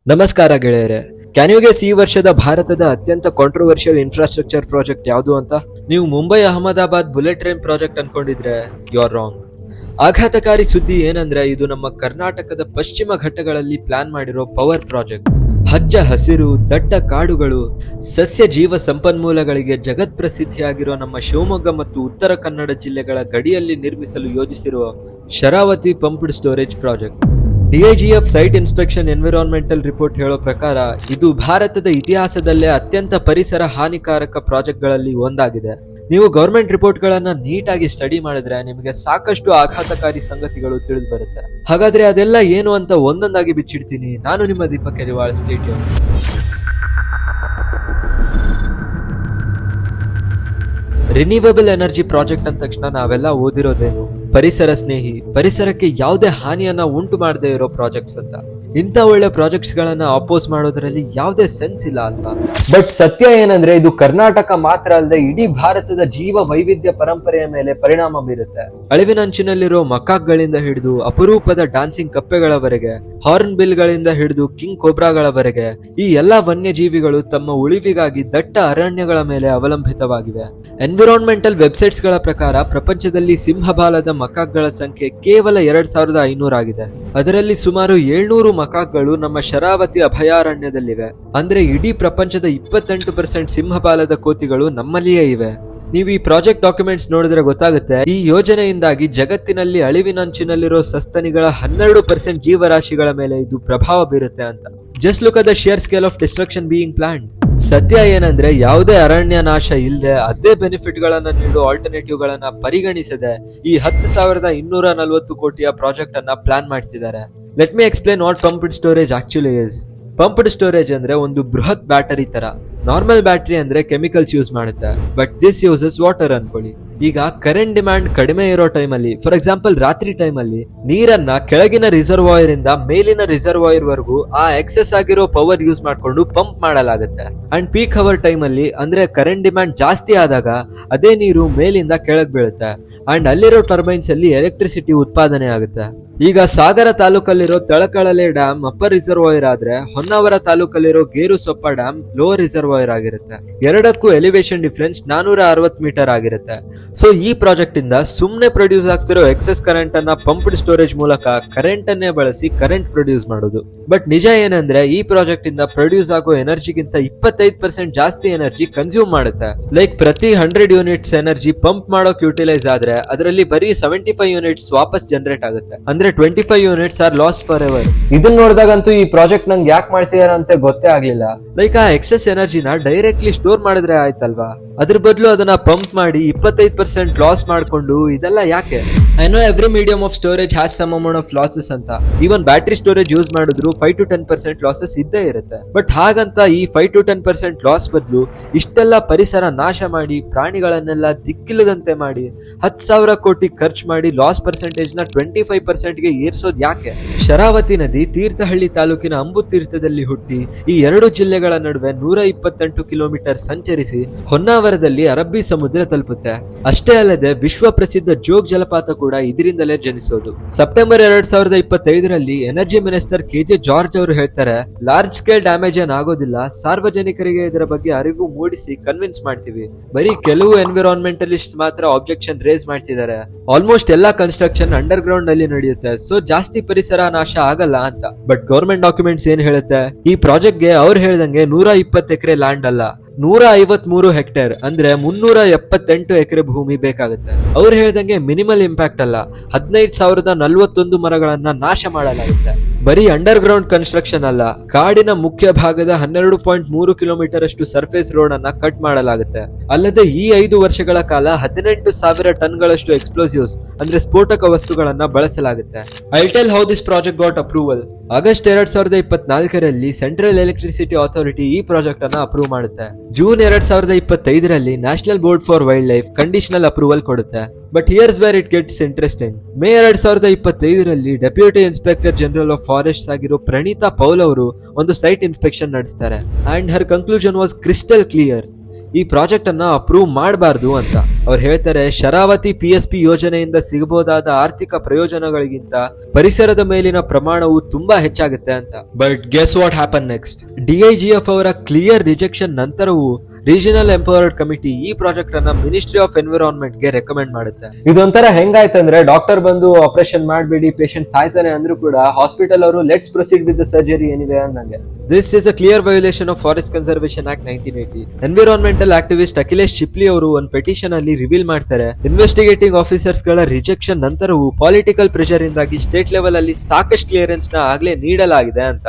ನಮಸ್ಕಾರ ಗೆಳೆಯರೆ. Can you guess ಈ ವರ್ಷದ ಭಾರತದ ಅತ್ಯಂತ ಕಾಂಟ್ರವರ್ಷಿಯಲ್ ಇನ್ಫ್ರಾಸ್ಟ್ರಕ್ಚರ್ ಪ್ರಾಜೆಕ್ಟ್ ಯಾವುದು ಅಂತ? ನೀವು Mumbai Ahmedabad bullet train project ಅನ್ಕೊಂಡಿದ್ರೆ ಯು ಆರ್ ರಾಂಗ್. ಆಘಾತಕಾರಿ ಸುದ್ದಿ ಏನಂದ್ರೆ ಇದು ನಮ್ಮ ಕರ್ನಾಟಕದ ಪಶ್ಚಿಮ ಘಟ್ಟಗಳಲ್ಲಿ ಪ್ಲಾನ್ ಮಾಡಿರೋ ಪವರ್ ಪ್ರಾಜೆಕ್ಟ್. ಹಚ್ಚ ಹಸಿರು, ದಟ್ಟ ಕಾಡುಗಳು, ಸಸ್ಯ ಜೀವ ಸಂಪನ್ಮೂಲಗಳಿಗೆ ಜಗತ್ ಪ್ರಸಿದ್ಧಿಯಾಗಿರೋ ನಮ್ಮ ಶಿವಮೊಗ್ಗ ಮತ್ತು ಉತ್ತರ ಕನ್ನಡ ಜಿಲ್ಲೆಗಳ ಗಡಿಯಲ್ಲಿ ನಿರ್ಮಿಸಲು ಯೋಜಿಸಿರುವ Sharavathi pumped storage project. DIGF site inspection environmental report ಹೇಳೋ ಪ್ರಕಾರ ಇದು ಭಾರತದ ಇತಿಹಾಸದಲ್ಲೇ ಅತ್ಯಂತ ಪರಿಸರ ಹಾನಿಕಾರಕ ಪ್ರಾಜೆಕ್ಟ್ಗಳಲ್ಲಿ ಒಂದಾಗಿದೆ. ನೀವು ಗವರ್ಮೆಂಟ್ ರಿಪೋರ್ಟ್ಗಳನ್ನ ನೀಟಾಗಿ ಸ್ಟಡಿ ಮಾಡಿದ್ರೆ ನಿಮಗೆ ಸಾಕಷ್ಟು ಆಘಾತಕಾರಿ ಸಂಗತಿಗಳು ತಿಳಿದು ಬರುತ್ತೆ. ಹಾಗಾದ್ರೆ ಅದೆಲ್ಲ ಏನು ಅಂತ ಒಂದೊಂದಾಗಿ ಬಿಚ್ಚಿಡ್ತೀನಿ. ನಾನು ನಿಮ್ಮ Deepak Keriwal. Stadium. Renewable energy project ಅಂದ ತಕ್ಷಣ ನಾವೆಲ್ಲ ಓದಿರೋದೇನು ಪರಿಸರ ಸ್ನೇಹಿ, ಪರಿಸರಕ್ಕೆ ಯಾವುದೇ ಹಾನಿಯನ್ನ ಉಂಟು ಮಾಡದೇ ಇರೋ ಪ್ರಾಜೆಕ್ಟ್ಸ್ ಅಂತ. ಇಂಥ ಒಳ್ಳೆ ಪ್ರಾಜೆಕ್ಟ್ಸ್ ಗಳನ್ನ ಅಪೋಸ್ ಮಾಡೋದ್ರಲ್ಲಿ ಯಾವುದೇ ಸೆನ್ಸ್ ಇಲ್ಲ ಅಲ್ವಾ? ಬಟ್ ಸತ್ಯ ಏನಂದ್ರೆ ಇದು ಕರ್ನಾಟಕ ಮಾತ್ರ ಅಲ್ಲದೆ ಇಡೀ ಭಾರತದ ಜೀವ ವೈವಿಧ್ಯ ಪರಂಪರೆಯ ಮೇಲೆ ಪರಿಣಾಮ ಬೀರುತ್ತೆ. ಅಳಿವಿನಂಚಿನಲ್ಲಿರೋ ಮಕಾಕ್ಗಳಿಂದ ಹಿಡಿದು ಅಪರೂಪದ ಡಾನ್ಸಿಂಗ್ ಕಪ್ಪೆಗಳವರೆಗೆ, ಹಾರ್ನ್ ಬಿಲ್ ಗಳಿಂದ ಹಿಡಿದು ಕಿಂಗ್ ಕೋಬ್ರಾಗಳವರೆಗೆ ಈ ಎಲ್ಲಾ ವನ್ಯಜೀವಿಗಳು ತಮ್ಮ ಉಳಿವಿಗಾಗಿ ದಟ್ಟ ಅರಣ್ಯಗಳ ಮೇಲೆ ಅವಲಂಬಿತವಾಗಿವೆ. ಎನ್ವಿರಾನ್ಮೆಂಟಲ್ ವೆಬ್ಸೈಟ್ಸ್ ಗಳ ಪ್ರಕಾರ ಪ್ರಪಂಚದಲ್ಲಿ ಸಿಂಹಬಾಲದ ಮಕಾಕ್ಗಳ ಸಂಖ್ಯೆ ಕೇವಲ 2500 ಆಗಿದೆ. ಅದರಲ್ಲಿ ಸುಮಾರು 700 ಮಕಾಕ್ಗಳು ನಮ್ಮ ಶರಾವತಿ ಅಭಯಾರಣ್ಯದಲ್ಲಿವೆ. ಅಂದ್ರೆ ಇಡೀ ಪ್ರಪಂಚದ 28% ಸಿಂಹಬಾಲದ ಕೋತಿಗಳು ನಮ್ಮಲ್ಲಿಯೇ ಇವೆ. ನೀವು ಈ ಪ್ರಾಜೆಕ್ಟ್ ಡಾಕ್ಯುಮೆಂಟ್ಸ್ ನೋಡಿದ್ರೆ ಗೊತ್ತಾಗುತ್ತೆ ಈ ಯೋಜನೆಯಿಂದಾಗಿ ಜಗತ್ತಿನಲ್ಲಿ ಅಳಿವಿನಂಚಿನಲ್ಲಿರೋ ಸಸ್ತನಿಗಳ 12% ಜೀವರಾಶಿಗಳ ಮೇಲೆ ಇದು ಪ್ರಭಾವ ಬೀರುತ್ತೆ ಅಂತ. Just look at the shear scale of destruction being planned. ಸತ್ಯ ಏನಂದ್ರೆ ಯಾವುದೇ ಅರಣ್ಯ ನಾಶ ಇಲ್ಲದೆ ಅದೇ ಬೆನಿಫಿಟ್ ಗಳನ್ನ ನೀಡೋ ಆಲ್ಟರ್ನೇಟಿವ್ ಗಳನ್ನ ಪರಿಗಣಿಸದೆ ಈ 10,240 ಕೋಟಿಯ ಪ್ರಾಜೆಕ್ಟ್ ಅನ್ನ ಪ್ಲಾನ್ ಮಾಡ್ತಿದ್ದಾರೆ. Let me explain what pumped storage actually is. Pumped storage ಅಂದ್ರೆ ಒಂದು ಬೃಹತ್ ಬ್ಯಾಟರಿ ತರ. ನಾರ್ಮಲ್ ಬ್ಯಾಟರಿ ಅಂದ್ರೆ ಕೆಮಿಕಲ್ಸ್ ಯೂಸ್ ಮಾಡುತ್ತೆ, ಬಟ್ ದಿಸ್ ಯೂಸಸ್ ವಾಟರ್ ಅನ್ಕೊಳ್ಳಿ. ಈಗ ಕರೆಂಟ್ ಡಿಮ್ಯಾಂಡ್ ಕಡಿಮೆ ಇರೋ ಟೈಮಲ್ಲಿ, ಫಾರ್ ಎಕ್ಸಾಂಪಲ್ ರಾತ್ರಿ ಟೈಮಲ್ಲಿ ನೀರನ್ನ ಕೆಳಗಿನ ರಿಸರ್ವಾಯರ್ ಇಂದ ಮೇಲಿನ ರಿಸರ್ವಾಯರ್ ವರೆಗೂ ಆ ಎಕ್ಸೆಸ್ ಆಗಿರೋ ಪವರ್ ಯೂಸ್ ಮಾಡ್ಕೊಂಡು ಪಂಪ್ ಮಾಡಲಾಗುತ್ತೆ. ಅಂಡ್ ಪೀಕ್ ಅವರ್ ಟೈಮಲ್ಲಿ ಅಂದ್ರೆ ಕರೆಂಟ್ ಡಿಮ್ಯಾಂಡ್ ಜಾಸ್ತಿ ಆದಾಗ ಅದೇ ನೀರು ಮೇಲಿಂದ ಕೆಳಗ್ ಬೀಳುತ್ತೆ ಅಂಡ್ ಅಲ್ಲಿರೋ ಟರ್ಬೈನ್ಸ್ ಅಲ್ಲಿ ಎಲೆಕ್ಟ್ರಿಸಿಟಿ ಉತ್ಪಾದನೆ ಆಗುತ್ತೆ. ಈಗ ಸಾಗರ ತಾಲೂಕಲ್ಲಿರೋ ತಳಕಳಲೆ ಡ್ಯಾಮ್ ಅಪ್ಪರ್ ರಿಸರ್ವಾಯರ್ ಆದ್ರೆ ಹೊನ್ನಾವರ ತಾಲೂಕಲ್ಲಿರೋ ಗೇರುಸೊಪ್ಪ ಡ್ಯಾಮ್ ಲೋವರ್ ರಿಸರ್ವಾಯರ್ ಆಗಿರುತ್ತೆ. ಎರಡಕ್ಕೂ ಎಲಿವೇಶನ್ ಡಿಫರೆನ್ಸ್ 460 ಮೀಟರ್ ಆಗಿರುತ್ತೆ. ಸೊ ಈ ಪ್ರಾಜೆಕ್ಟ್ ಇಂದ ಸುಮ್ನೆ ಪ್ರೊಡ್ಯೂಸ್ ಆಗ್ತಿರೋ ಎಕ್ಸೆಸ್ ಕರೆಂಟ್ ಅನ್ನ ಪಂಪ್ಡ್ ಸ್ಟೋರೇಜ್ ಮೂಲಕ ಕರೆಂಟ್ ಅನ್ನೇ ಬಳಸಿ ಕರೆಂಟ್ ಪ್ರೊಡ್ಯೂಸ್ ಮಾಡೋದು. ಬಟ್ ನಿಜ ಏನಂದ್ರೆ ಈ ಪ್ರಾಜೆಕ್ಟ್ ಇಂದ ಪ್ರೊಡ್ಯೂಸ್ ಆಗೋ ಎನರ್ಜಿಗಿಂತ 25% ಜಾಸ್ತಿ ಎನರ್ಜಿ ಕನ್ಸ್ಯೂಮ್ ಮಾಡುತ್ತೆ. ಲೈಕ್ ಪ್ರತಿ 100 ಯೂನಿಟ್ಸ್ ಎನರ್ಜಿ ಪಂಪ್ ಮಾಡೋಕ್ ಯುಟಿಲೈಸ್ ಆದ್ರೆ ಅದರಲ್ಲಿ ಬರೀ 75 ಯೂನಿಟ್ಸ್ ವಾಪಸ್ ಜನರೇಟ್ ಆಗುತ್ತೆ. ಅಂದ್ರೆ 25 units are lost forever. ಇದನ್ನ ನೋಡಿದಾಗಂತೂ ಈ ಪ್ರಾಜೆಕ್ಟ್ ನಂಗೆ ಯಾಕೆ ಮಾಡ್ತಿದಾರ ಅಂತ ಗೊತ್ತೇ ಆಗ್ಲಿಲ್ಲ. ಲೈಕ್ ಆ ಎಕ್ಸೆಸ್ ಎನರ್ಜಿನ ಡೈರೆಕ್ಟ್ಲಿ ಸ್ಟೋರ್ ಮಾಡಿದ್ರೆ ಆಯ್ತಲ್ವಾ, ಅದ್ರ ಬದಲು ಅದನ್ನ ಪಂಪ್ ಮಾಡಿ 25% ಲಾಸ್ ಮಾಡ್ಕೊಂಡು ಇದೆಲ್ಲ ಯಾಕೆ? I know every medium of storage has some amount of losses ಅಂತ. ಈವನ್ ಬ್ಯಾಟರಿ ಸ್ಟೋರೇಜ್ ಯೂಸ್ ಮಾಡಿದ್ರು 5 to 10% ಲಾಸಸ್ ಇದ್ದೇ ಇರುತ್ತೆ. ಬಟ್ ಹಾಗಂತ ಈ 5 to 10% ಲಾಸ್ ಬದಲು ಇಷ್ಟೆಲ್ಲ ಪರಿಸರ ನಾಶ ಮಾಡಿ ಪ್ರಾಣಿಗಳನ್ನೆಲ್ಲ ದಿಕ್ಕಿಲ್ಲದಂತೆ ಮಾಡಿ 10,000 ಕೋಟಿ ಖರ್ಚು ಮಾಡಿ ಲಾಸ್ ಪರ್ಸೆಂಟೇಜ್ ನ 25% ಗೆ ಏರ್ಸೋದ್ ಯಾಕೆ? ಶರಾವತಿ ನದಿ ತೀರ್ಥಹಳ್ಳಿ ತಾಲೂಕಿನ ಅಂಬುತೀರ್ಥದಲ್ಲಿ ಹುಟ್ಟಿ ಈ ಎರಡು ಜಿಲ್ಲೆಗಳ ನಡುವೆ 128 ಕಿಲೋಮೀಟರ್ ಸಂಚರಿಸಿ ಹೊನ್ನಾವರದಲ್ಲಿ ಅರಬ್ಬಿ ಸಮುದ್ರ ತಲುಪುತ್ತೆ. ಅಷ್ಟೇ ಅಲ್ಲದೆ ವಿಶ್ವ ಪ್ರಸಿದ್ಧ ಜೋಗ್ ಜಲಪಾತ ಕೂಡ ಇದರಿಂದಲೇ ಜನಿಸೋದು. ಸೆಪ್ಟೆಂಬರ್ 2025ರಲ್ಲಿ ಎನರ್ಜಿ ಮಿನಿಸ್ಟರ್ KJ ಜಾರ್ಜ್ ಅವರು ಹೇಳ್ತಾರೆ, ಲಾರ್ಜ್ ಸ್ಕೇಲ್ ಡ್ಯಾಮೇಜ್ ಏನ್ ಆಗೋದಿಲ್ಲ, ಸಾರ್ವಜನಿಕರಿಗೆ ಇದರ ಬಗ್ಗೆ ಅರಿವು ಮೂಡಿಸಿ ಕನ್ವಿನ್ಸ್ ಮಾಡ್ತೀವಿ. ಬರೀ ಕೆಲವು ಎನ್ವಿರಾನ್ಮೆಂಟಲಿಸ್ಟ್ ಮಾತ್ರ ಆಬ್ಜೆಕ್ಷನ್ ರೇಸ್ ಮಾಡ್ತಿದ್ದಾರೆ. ಆಲ್ಮೋಸ್ಟ್ ಎಲ್ಲಾ ಕನ್ಸ್ಟ್ರಕ್ಷನ್ ಅಂಡರ್ ಗ್ರೌಂಡ್ ಅಲ್ಲಿ ನಡೆಯುತ್ತೆ, ಸೊ ಜಾಸ್ತಿ ಪರಿಸರ ನಾಶ ಆಗಲ್ಲ ಅಂತ. ಬಟ್ ಗವರ್ಮೆಂಟ್ ಡಾಕ್ಯುಮೆಂಟ್ಸ್ ಏನ್ ಹೇಳುತ್ತೆ, ಈ ಪ್ರಾಜೆಕ್ಟ್ ಗೆ ಅವ್ರು ಹೇಳ್ದಂಗೆ 120 ಎಕರೆ ಲ್ಯಾಂಡ್ ಅಲ್ಲ, 153 ಹೆಕ್ಟೇರ್ ಅಂದ್ರೆ 378 ಎಕರೆ ಭೂಮಿ ಬೇಕಾಗುತ್ತೆ. ಅವ್ರು ಹೇಳ್ದಂಗೆ ಮಿನಿಮಲ್ ಇಂಪ್ಯಾಕ್ಟ್ ಅಲ್ಲ, 15,041 ಮರಗಳನ್ನ ನಾಶ ಮಾಡಲಾಗುತ್ತೆ. ಬರೀ ಅಂಡರ್ ಗ್ರೌಂಡ್ ಕನ್ಸ್ಟ್ರಕ್ಷನ್ ಅಲ್ಲ, ಕಾಡಿನ ಮುಖ್ಯ ಭಾಗದ 12.3 ಕಿಲೋಮೀಟರ್ ಅಷ್ಟು ಸರ್ಫೇಸ್ ರೋಡ್ ಅನ್ನ ಕಟ್ ಮಾಡಲಾಗುತ್ತೆ. ಅಲ್ಲದೆ ಈ 5 ವರ್ಷಗಳ ಕಾಲ 18,000 ಟನ್ಗಳಷ್ಟು ಎಕ್ಸ್ಪ್ಲೋಸಿವ್ಸ್ ಅಂದ್ರೆ ಸ್ಫೋಟಕ ವಸ್ತುಗಳನ್ನ ಬಳಸಲಾಗುತ್ತೆ. I tell how this project got approval. August 2024ರಲ್ಲಿ ಸೆಂಟ್ರಲ್ ಎಲೆಕ್ಟ್ರಿಸಿಟಿ ಅಥಾರಿಟಿ ಈ ಪ್ರಾಜೆಕ್ಟ್ ಅನ್ನ ಅಪ್ರೂವ್ ಮಾಡುತ್ತೆ. ಜೂನ್ 2025ರಲ್ಲಿ national board for wildlife conditional approval ಕೊಡುತ್ತೆ. But here's where it gets interesting. May 2025ರಲ್ಲಿ deputy inspector general of forest ಆಗಿರೋ ಪ್ರಣೀತಾ ಪೌಲ್ ಅವರು ಒಂದು ಸೈಟ್ ಇನ್ಸ್ಪೆಕ್ಷನ್ ನಡೆಸ್ತಾರೆ. And her conclusion was crystal clear. ಈ ಪ್ರಾಜೆಕ್ಟ್ ಅನ್ನ ಅಪ್ರೂವ್ ಮಾಡಬಾರ್ದು ಅಂತ. ಅವ್ರು ಹೇಳ್ತಾರೆ, ಶರಾವತಿ PSP ಯೋಜನೆಯಿಂದ ಸಿಗಬಹುದಾದ ಆರ್ಥಿಕ ಪ್ರಯೋಜನಗಳಿಗಿಂತ ಪರಿಸರದ ಮೇಲಿನ ಪ್ರಮಾಣವು ತುಂಬಾ ಹೆಚ್ಚಾಗುತ್ತೆ ಅಂತ. But guess what happen next? DIGF ಅವರ ಕ್ಲಿಯರ್ ರಿಜೆಕ್ಷನ್ ನಂತರವೂ ರೀಜನಲ್ ಎಂಪವರ್ಡ್ ಕಮಿಟಿ ಈ ಪ್ರಾಜೆಕ್ಟ್ ಅನ್ನ ಮಿನಿಸ್ಟ್ರಿ ಆಫ್ ಎನ್ವಿರಾನ್ಮೆಂಟ್ ಗೆ ರೆಕಮೆಂಡ್ ಮಾಡುತ್ತೆ. ಇದೊಂಥರ ಹೆಂಗಾಯ್ತಂದ್ರೆ, ಡಾಕ್ಟರ್ ಬಂದು ಆಪರೇಷನ್ ಮಾಡಬೇಡಿ, ಪೇಷಂಟ್ ಸಾಯ್ತಾನೆ ಅಂದ್ರೂ ಕೂಡ ಹಾಸ್ಪಿಟಲ್ ಅವರು let's proceed with the surgery ಏನಿದೆ ಅನ್ನಂಗೆ. This is a clear violation of forest conservation act 1980. Environmental activist Akhilesh Chipli ಅವರು ಒಂದು ಪೆಟಿಷನ್ ಅಲ್ಲಿ ರಿವೀಲ್ ಮಾಡ್ತಾರೆ, ಇನ್ವೆಸ್ಟಿಗೇಟಿಂಗ್ ಆಫೀಸರ್ಸ್ ಗಳ ರಿಜೆಕ್ಷನ್ ನಂತರವೂ ಪೊಲಿಟಿಕಲ್ ಪ್ರೆಷರ್ ಇಂದಾಗಿ ಸ್ಟೇಟ್ ಲೆವೆಲ್ ಅಲ್ಲಿ ಸಾಕಷ್ಟು ಕ್ಲಿಯರೆನ್ಸ್ ನ ಆಗ್ಲೇ ನೀಡಲಾಗಿದೆ ಅಂತ.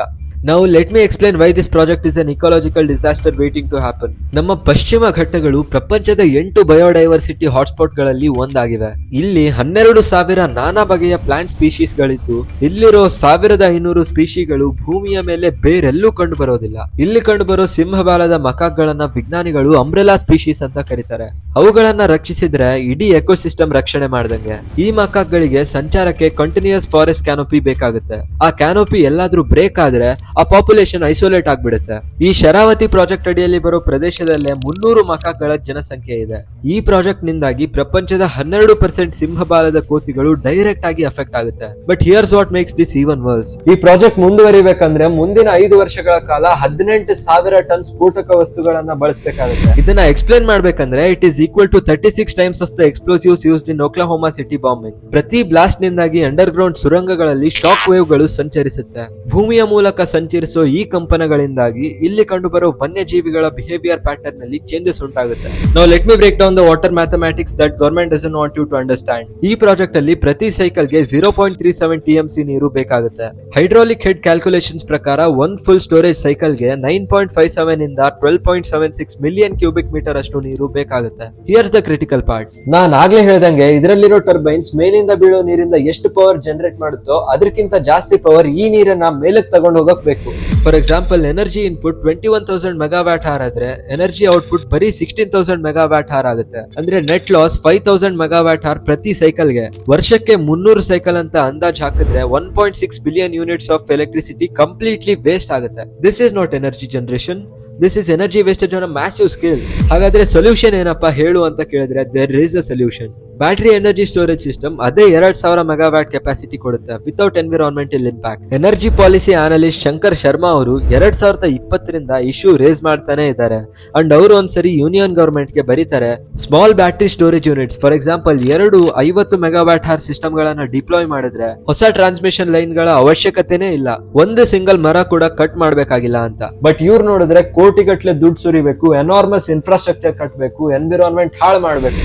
Now let me explain why this project is an ecological disaster waiting to happen. ನಮ್ಮ ಪಶ್ಚಿಮ ಘಟ್ಟಗಳು ಪ್ರಪಂಚದ 8 ಬಯೋಡೈವರ್ಸಿಟಿ ಹಾಟ್ಸ್ಪಾಟ್ ಗಳಲ್ಲಿ ಒಂದಾಗಿವೆ. ಇಲ್ಲಿ 12,000 ನಾನಾ ಬಗೆಯ ಪ್ಲಾಂಟ್ ಸ್ಪೀಶೀಸ್ ಗಳಿದ್ದು, ಇಲ್ಲಿರೋ 1,500 ಸ್ಪೀಶಿಗಳು ಭೂಮಿಯ ಮೇಲೆ ಬೇರೆಲ್ಲೂ ಕಂಡು ಬರೋದಿಲ್ಲ. ಇಲ್ಲಿ ಕಂಡು ಬರೋ ಸಿಂಹಬಾಲದ ಮಕಾಕ್ಗಳನ್ನ ವಿಜ್ಞಾನಿಗಳು ಅಂಬ್ರೆಲಾ ಸ್ಪೀಶೀಸ್ ಅಂತ ಕರೀತಾರೆ. ಅವುಗಳನ್ನ ರಕ್ಷಿಸಿದ್ರೆ ಇಡೀ ಎಕೋಸಿಸ್ಟಮ್ ರಕ್ಷಣೆ ಮಾಡ್ದಂಗೆ. ಈ ಮಕಾಕ್ಗಳಿಗೆ ಸಂಚಾರಕ್ಕೆ ಕಂಟಿನ್ಯೂಸ್ ಫಾರೆಸ್ಟ್ ಕ್ಯಾನೋಪಿ ಬೇಕಾಗುತ್ತೆ. ಆ ಕ್ಯಾನೋಪಿ ಎಲ್ಲಾದ್ರೂ ಬ್ರೇಕ್ ಆದ್ರೆ ಆ ಪಾಪ್ಯುಲೇಷನ್ ಐಸೋಲೇಟ್ ಆಗ್ಬಿಡುತ್ತೆ. ಈ ಶರಾವತಿ ಪ್ರಾಜೆಕ್ಟ್ ಅಡಿಯಲ್ಲಿ ಬರೋ ಪ್ರದೇಶದಲ್ಲೇ 300 ಮಕಾಕ್ಗಳ ಜನಸಂಖ್ಯೆ ಇದೆ. ಈ ಪ್ರಾಜೆಕ್ಟ್ ನಿಂದಾಗಿ ಪ್ರಪಂಚದ 12% ಸಿಂಹಬಾಲದ ಕೋತಿಗಳು ಡೈರೆಕ್ಟ್ ಆಗಿ ಅಫೆಕ್ಟ್ ಆಗುತ್ತೆ. But here's what makes this even worse. ಈ ಪ್ರಾಜೆಕ್ಟ್ ಮುಂದುವರಿಬೇಕಂದ್ರೆ ಮುಂದಿನ 5 ವರ್ಷಗಳ ಕಾಲ 18,000 ಟನ್ ಸ್ಫೋಟಕ ವಸ್ತುಗಳನ್ನ ಬಳಸಬೇಕಾಗುತ್ತೆ. ಇದನ್ನ ಎಕ್ಸ್ಪ್ಲೇನ್ ಮಾಡ್ಬೇಕಂದ್ರೆ it is equal to 36 times of the explosives used in Oklahoma City bombing. ಪ್ರತಿ ಬ್ಲಾಸ್ಟ್ ನಿಂದಾಗಿ ಅಂಡರ್ ಗ್ರೌಂಡ್ ಸುರಂಗಗಳಲ್ಲಿ ಶಾಕ್ ವೇವ್ ಗಳು ಸಂಚರಿಸುತ್ತೆ. ಭೂಮಿಯ ಮೂಲಕ ಸಂಚರಿಸೋ ಈ ಕಂಪನಗಳಿಂದಾಗಿ ಇಲ್ಲಿ ಕಂಡುಬರೋ ವನ್ಯಜೀವಿಗಳ ಬಿಹೇವಿಯರ್ ಪ್ಯಾಟರ್ನ್ ನಲ್ಲಿ ಚೇಂಜಸ್ ಉಂಟಾಗುತ್ತೆ. Now let me break down the water mathematics that government doesn't want you to understand. ಈ ಪ್ರಾಜೆಕ್ಟ್ ಅಲ್ಲಿ ಪ್ರತಿ ಸೈಕಲ್ ಗೆ 0.37 TMC ನೀರು ಬೇಕಾಗುತ್ತೆ. ಹೈಡ್ರಾಲಿಕ್ ಹೆಡ್ ಕ್ಯಾಲ್ಕುಲೇಷನ್ಸ್ ಪ್ರಕಾರ ಒಂದು ಫುಲ್ ಸ್ಟೋರೇಜ್ ಸೈಕಲ್ ಗೆ 9.57 ಇಂದ 12.76 ಮಿಲಿಯನ್ ಕ್ಯೂಬಿಕ್ ಮೀಟರ್ ಅಷ್ಟು ನೀರು ಬೇಕಾಗುತ್ತೆ. Here's the critical part. ನಾನ್ ಆಗ್ಲೇ ಹೇಳ್ದಂಗೆ ಇದರಲ್ಲಿರೋ ಟರ್ಬೈನ್ಸ್ ಮೇಲಿಂದ ಬೀಳೋ ನೀರಿಂದ ಎಷ್ಟು ಪವರ್ ಜನರೇಟ್ ಮಾಡುತ್ತೋ ಅದಕ್ಕಿಂತ ಜಾಸ್ತಿ ಪವರ್ ಈ ನೀರನ್ನ ಮೇಲಕ್ಕೆ ತಗೊಂಡು ಹೋಗಕ್ ಬೇಕು. For example, energy input 21,000 megawatt hour ಆದ್ರೆ ಎನರ್ಜಿ ಔಟ್ಪುಟ್ ಬರೀ 16,000 ಮೆಗಾವ್ಯಾಟ್ ಹಾರ್ ಆಗುತ್ತೆ. ಅಂದ್ರೆ ನೆಟ್ ಲಾಸ್ 5,000 ಮೆಗಾವ್ಯಾಟ್ ಹಾರ್ ಪ್ರತಿ ಸೈಕಲ್ಗೆ. ವರ್ಷಕ್ಕೆ 300 ಸೈಕಲ್ ಅಂತ ಅಂದಾಜ್ ಹಾಕಿದ್ರೆ 1.6 billion units of electricity completely waste ಆಗುತ್ತೆ. This is not energy generation, this is energy wastage on a massive scale. ಹಾಗಾದ್ರೆ ಸೊಲ್ಯೂಷನ್ ಏನಪ್ಪಾ ಹೇಳು ಅಂತ ಕೇಳಿದ್ರೆ, there is a solution. Battery energy storage system ಅದೇ 2,000 ಮೆಗಾವ್ಯಾಟ್ ಕೆಪಾಸಿಟಿ ಕೊಡುತ್ತೆ without environmental impact. Energy policy analyst Shankar Sharma ಅವರು 2020 issue race ಮಾಡ್ತಾನೆ ಇದ್ದಾರೆ. ಅಂಡ್ ಅವರು ಒಂದ್ಸರಿ ಯೂನಿಯನ್ ಗವರ್ಮೆಂಟ್ ಗೆ ಬರೀತಾರೆ, small battery storage units for example 50 megawatt hour system ಗಳನ್ನ ಡಿಪ್ಲಾಯ್ ಮಾಡಿದ್ರೆ ಹೊಸ ಟ್ರಾನ್ಸ್ಮಿಷನ್ ಲೈನ್ ಗಳ ಅವಶ್ಯಕತೆನೇ ಇಲ್ಲ, ಒಂದು ಸಿಂಗಲ್ ಮರ ಕೂಡ ಕಟ್ ಮಾಡ್ಬೇಕಾಗಿಲ್ಲ ಅಂತ. ಬಟ್ ಇವ್ರು ನೋಡಿದ್ರೆ ಕೋಟಿಗಟ್ಲೆ ದುಡ್ಡು ಸುರಿಬೇಕು, ಎನಾರ್ಮಸ್ ಇನ್ಫ್ರಾಸ್ಟ್ರಕ್ಚರ್ ಕಟ್ಟಬೇಕು, ಎನ್ವಿರಾನ್ಮೆಂಟ್ ಹಾಳು ಮಾಡ್ಬೇಕು.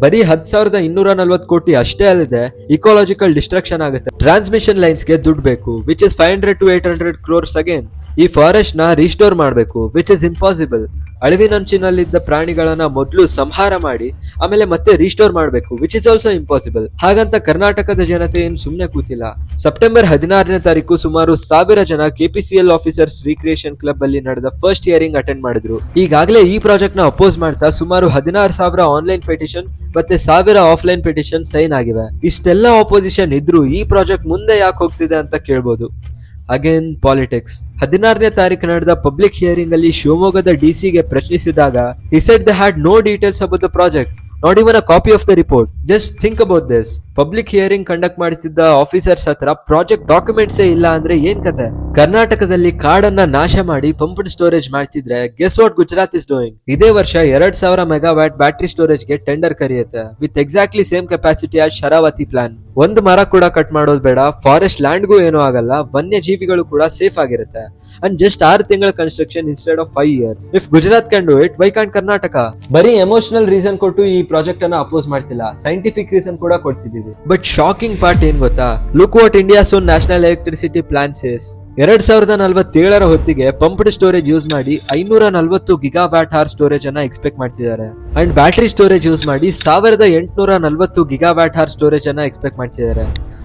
ಬರೀ 10,240 ಕೋಟಿ ಅಷ್ಟೇ ಅಲ್ಲದೆ ಇಕೋಲಾಜಿಕಲ್ ಡಿಸ್ಟ್ರಕ್ಷನ್ ಆಗುತ್ತೆ. ಟ್ರಾನ್ಸ್ಮಿಷನ್ ಲೈನ್ಸ್ ಗೆ ದುಡ್ಡು ಬೇಕು, which is 500 to 800 crores again. ಈ ಫಾರೆಸ್ಟ್ ನ ರಿಸ್ಟೋರ್ ಮಾಡಬೇಕು, ವಿಚ್ ಇಸ್ ಇಂಪಾಸಿಬಲ್. ಅಳಿವಿನಂಚಿನಲ್ಲಿದ್ದ ಪ್ರಾಣಿಗಳನ್ನ ಮೊದಲು ಸಂಹಾರ ಮಾಡಿ ಆಮೇಲೆ ಮತ್ತೆ ರಿಸ್ಟೋರ್ ಮಾಡಬೇಕು, ವಿಚ್ ಇಸ್ ಆಲ್ಸೋ ಇಂಪಾಸಿಬಲ್. ಹಾಗಂತ ಕರ್ನಾಟಕದ ಜನತೆ ಏನು ಸುಮ್ಮನೆ ಕೂತಿಲ್ಲ. ಸೆಪ್ಟೆಂಬರ್ 16 ಸುಮಾರು 1,000 ಜನ KPCL ಆಫೀಸರ್ಸ್ ರಿಕ್ರಿಯೇಷನ್ ಕ್ಲಬ್ ಅಲ್ಲಿ ನಡೆದ ಫಸ್ಟ್ ಹಿಯರಿಂಗ್ ಅಟೆಂಡ್ ಮಾಡಿದ್ರು. ಈಗಾಗಲೇ ಈ ಪ್ರಾಜೆಕ್ಟ್ ನ ಅಪೋಸ್ ಮಾಡ್ತಾ ಸುಮಾರು 16,000 ಆನ್ಲೈನ್ ಪೆಟಿಷನ್ ಮತ್ತೆ 1,000 ಆಫ್ಲೈನ್ ಪೆಟಿಷನ್ ಸೈನ್ ಆಗಿವೆ. ಇಷ್ಟೆಲ್ಲ ಆಪೋಸಿಷನ್ ಇದ್ರು ಈ ಪ್ರಾಜೆಕ್ಟ್ ಮುಂದೆ ಯಾಕೆ ಹೋಗ್ತಿದೆ ಅಂತ ಕೇಳ್ಬೋದು. Again politics. 16 ನಡೆದ ಪಬ್ಲಿಕ್ ಹಿಯರಿಂಗ್ ಅಲ್ಲಿ ಶಿವಮೊಗ್ಗದ DC ಗೆ ಪ್ರಶ್ನಿಸಿದಾಗ he said they had no details about the project, not even a copy of the report. Just think about this. Public hearing conduct ಮಾಡುತ್ತಿದ್ದ ಆಫೀಸರ್ಸ್ ಹತ್ರ ಪ್ರಾಜೆಕ್ಟ್ ಡಾಕ್ಯುಮೆಂಟ್ಸೇ ಇಲ್ಲ ಅಂದ್ರೆ ಏನ್ ಕತೆ? ಕರ್ನಾಟಕದಲ್ಲಿ ಕಾಡನ್ನ ನಾಶ ಮಾಡಿ ಪಂಪ್ಡ್ ಸ್ಟೋರೇಜ್ ಮಾಡ್ತಿದ್ರೆ guess what Gujarat is doing? ಇದೇ ವರ್ಷ 2,000 ಮೆಗಾವ್ಯಾಟ್ ಬ್ಯಾಟರಿ ಸ್ಟೋರೇಜ್ ಗೆ ಟೆಂಡರ್ ಕರೆಯುತ್ತೆ with exactly same capacity as Sharavathi plan. ಒಂದು ಮರ ಕೂಡ ಕಟ್ ಮಾಡೋದು ಬೇಡ, ಫಾರೆಸ್ಟ್ ಲ್ಯಾಂಡ್ಗೂ ಏನೂ ಆಗಲ್ಲ, ವನ್ಯಜೀವಿಗಳು ಕೂಡ ಸೇಫ್ ಆಗಿರುತ್ತೆ. ಅಂಡ್ ಜಸ್ಟ್ 6 ತಿಂಗಳ construction instead of 5 years. If Gujarat can do it, why can't Karnataka? ಬರೀ ಎಮೋಷನಲ್ ರೀಸನ್ ಕೊಟ್ಟು ಈ ಪ್ರಾಜೆಕ್ಟ್ ಅನ್ನ ಅಪೋಸ್ ಮಾಡ್ತಿಲ್ಲ, ಸೈಂಟಿಫಿಕ್ ರೀಸನ್ ಕೂಡ ಕೊಡ್ತಿದ್ದೀವಿ. ಬಟ್ ಶಾಕಿಂಗ್ ಪಾರ್ಟ್ ಏನ್ ಗೊತ್ತಾ? Look what India's own national electricity plan says. 2047 ಹೊತ್ತಿಗೆ ಪಂಪ್ಡ್ ಸ್ಟೋರೇಜ್ ಯೂಸ್ ಮಾಡಿ 540 ಗಿಗಾವ್ಯಾಟ್ ಹಾರ್ ಸ್ಟೋರೇಜ್ ಅನ್ನ ಎಕ್ಸ್ಪೆಕ್ಟ್ ಮಾಡ್ತಿದ್ದಾರೆ. ಅಂಡ್ ಬ್ಯಾಟರಿ ಸ್ಟೋರೇಜ್ ಯೂಸ್ ಮಾಡಿ 1,840 ಗಿಗಾವ್ಯಾಟ್ ಹಾರ್ ಸ್ಟೋರೇಜ್ ಅನ್ನ ಎಕ್ಸ್ಪೆಕ್ಟ್ ಮಾಡ್ತಿದ್ದಾರೆ.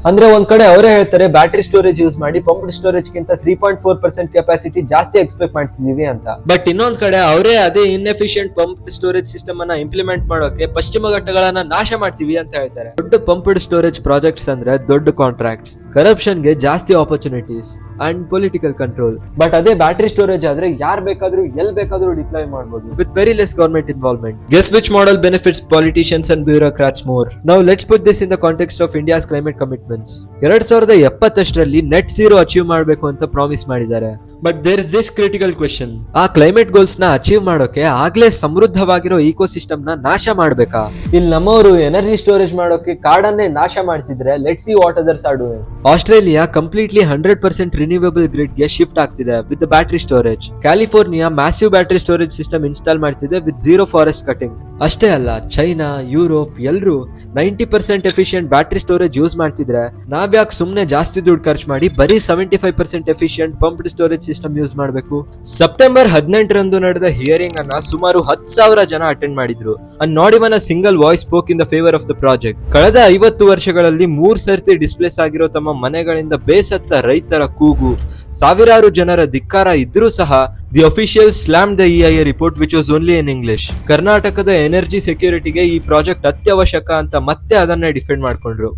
ಅಂದ್ರೆ ಒಂದ್ ಕಡೆ ಅವರೇ ಹೇಳ್ತಾರೆ ಬ್ಯಾಟರಿ ಸ್ಟೋರೇಜ್ ಯೂಸ್ ಮಾಡಿ ಪಂಪ್ಡ್ ಸ್ಟೋರೇಜ್ ಗಿಂತ 3.4% ಕೆಪಾಸಿಟಿ ಜಾಸ್ತಿ ಎಕ್ಸ್ಪೆಕ್ಟ್ ಮಾಡ್ತಿದೀವಿ ಅಂತ. ಬಟ್ ಇನ್ನೊಂದ್ ಕಡೆ ಅವರೇ ಅದೇ ಇನ್ಎಫಿಷಿಯಂಟ್ ಪಂಪ್ಡ್ ಸ್ಟೋರೇಜ್ ಸಿಸ್ಟಮ್ ಅನ್ನ ಇಂಪ್ಲಿಮೆಂಟ್ ಮಾಡೋಕೆ ಪಶ್ಚಿಮ ಘಟ್ಟಗಳನ್ನ ನಾಶ ಮಾಡ್ತೀವಿ ಅಂತ ಹೇಳ್ತಾರೆ. ದೊಡ್ಡ ಪಂಪ್ಡ್ ಸ್ಟೋರೇಜ್ ಪ್ರಾಜೆಕ್ಟ್ಸ್ ಅಂದ್ರೆ ದೊಡ್ಡ ಕಾಂಟ್ರಾಕ್ಟ್ಸ್, ಕರಪ್ಷನ್ ಗೆ ಜಾಸ್ತಿ opportunities and and political control. But ಅದೇ ಬ್ಯಾಟರಿ ಸ್ಟೋರೇಜ್ ಆದ್ರೆ ಯಾರ್ ಬೇಕಾದ್ರೂ ಎಲ್ ಬೇಕಾದ್ರೂ ಡಿಪ್ಲಾಯ್ ಮಾಡಬಹುದು with very less government involvement. Guess which model benefits politicians and bureaucrats more? Now let's put this in the context of India's climate commitments. 2070 net zero achieve ಮಾಡಬೇಕು ಅಂತ promise ಮಾಡಿದ್ದಾರೆ. But there is this critical question, ಆ climate goals ನ achieve ಮಾಡೋಕೆ ಆಗ್ಲೇ ಸಮೃದ್ಧವಾಗಿರೋ ecosystem ನ ನಾಶ ಮಾಡ್ಬೇಕಾ? ಇಲ್ಲಿ ನಮ್ಮವರು ಎನರ್ಜಿ ಸ್ಟೋರೇಜ್ ಮಾಡೋಕೆ ಕಾಡನ್ನೇ ನಾಶ ಮಾಡಿಸಿದ್ರೆ let's see what others are doing. Australia completely 100% renewable grid ಗೆ ಶಿಫ್ಟ್ ಆಗ್ತಿದೆ with battery storage. California massive battery storage system install ಮಾಡ್ತಿದೆ ವಿತ್ ಝೀರೋ ಫಾರೆಸ್ಟ್ ಕಟಿಂಗ್. ಅಷ್ಟೇ ಅಲ್ಲ, ಚೈನಾ, ಯುರೋಪ್ ಎಲ್ಲರೂ 90% ಎಫಿಷಿಯಂಟ್ ಬ್ಯಾಟರಿ ಸ್ಟೋರೇಜ್ ಯೂಸ್ ಮಾಡ್ತಿದ್ರೆ ನಾವ್ಯಾಕೆ ಸುಮ್ನೆ ಜಾಸ್ತಿ ದುಡ್ಡು ಖರ್ಚು ಮಾಡಿ ಬರೀ 75% efficient pumped storage system use ಮಾಡಬೇಕು? ಸೆಪ್ಟೆಂಬರ್ 18 ನಡೆದ ಹಿಯರಿಂಗ್ ಅನ್ನ ಸುಮಾರು 10,000 ಜನ ಅಟೆಂಡ್ ಮಾಡಿದ್ರು. And not even a single voice spoke in the favour of the project. ಕಳೆದ 50 ವರ್ಷಗಳಲ್ಲಿ 3 ಸರ್ತಿ ಡಿಸ್ಪ್ಲೇಸ್ ಆಗಿರೋ ತಮ್ಮ ಮನೆಗಳಿಂದ ಬೇಸತ್ತ ರೈತರ ಕೂಗು, ಸಾವಿರಾರು ಜನರ ಧಿಕ್ಕಾರ ಇದ್ರೂ ಸಹ the official slam the EIA report which was only in English. ಕರ್ನಾಟಕದ ಎನರ್ಜಿ ಸೆಕ್ಯೂರಿಟಿಗೆ ಈ ಪ್ರಾಜೆಕ್ಟ್ ಅತ್ಯವಶ್ಯಕ ಅಂತ ಮತ್ತೆ ಅದನ್ನೇ ಡಿಫೆಂಡ್ ಮಾಡ್ಕೊಂಡ್ರು.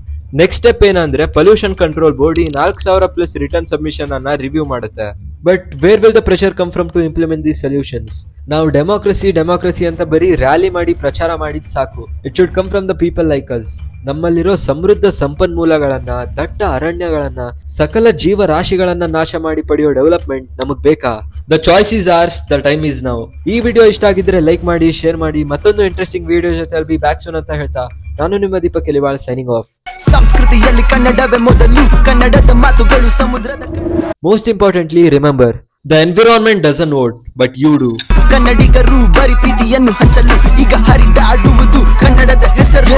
ನೆಕ್ಸ್ಟ್ ಸ್ಟೆಪ್ ಏನಂದ್ರೆ ಪೊಲ್ಯೂಷನ್ ಕಂಟ್ರೋಲ್ ಬೋರ್ಡ್ ಈ 4,000+ ರಿಟರ್ನ್ ಸಬ್ಮಿಷನ್ ಅನ್ನ ರಿವ್ಯೂ ಮಾಡುತ್ತೆ. But where will the pressure come from to implement these solutions? ನಾವು ಡೆಮೋಕ್ರಸಿ ಅಂತ ಬರೀ ರ್ಯಾಲಿ ಮಾಡಿ ಪ್ರಚಾರ ಮಾಡಿದ್ ಸಾಕು. It should come from the people like us. ನಮ್ಮಲ್ಲಿರೋ ಸಮೃದ್ಧ ಸಂಪನ್ಮೂಲಗಳನ್ನ, ದಟ್ಟ ಅರಣ್ಯಗಳನ್ನ, ಸಕಲ ಜೀವರಾಶಿಗಳನ್ನ ನಾಶ ಮಾಡಿ ಪಡೆಯೋ ಡೆವಲಪ್ಮೆಂಟ್ ನಮಗ್ ಬೇಕಾ? The choice is ours, the time is now. ಈ ವಿಡಿಯೋ ಇಷ್ಟ ಆಗಿದ್ರೆ ಲೈಕ್ ಮಾಡಿ, ಶೇರ್ ಮಾಡಿ. ಮತ್ತೊಂದು ಇಂಟ್ರೆಸ್ಟಿಂಗ್ ವಿಡಿಯೋ ಜೊತೆ ಬಿ ಬ್ಯಾಕ್ ಸೂನ್ ಅಂತ ಹೇಳ್ತಾ ನಾನು ನಿಮ್ಮ ದೀಪಕ್ ಎಲಿವಾಳ್ ಸೈನಿಂಗ್ ಆಫ್. ಸಂಸ್ಕೃತಿಯಲ್ಲಿ ಕನ್ನಡವೇ ಮೊದಲು, ಕನ್ನಡದ ಮಾತುಗಳು ಸಮುದ್ರದ. Most importantly remember, the environment doesn't vote but you do. ಕನ್ನಡಿಗರು ಬರಿ ಪ್ರೀತಿಯನ್ನು ಹಂಚಲು ಈಗ ಹರಿದಾಡುವುದು ಕನ್ನಡದ ಹೆಸರು.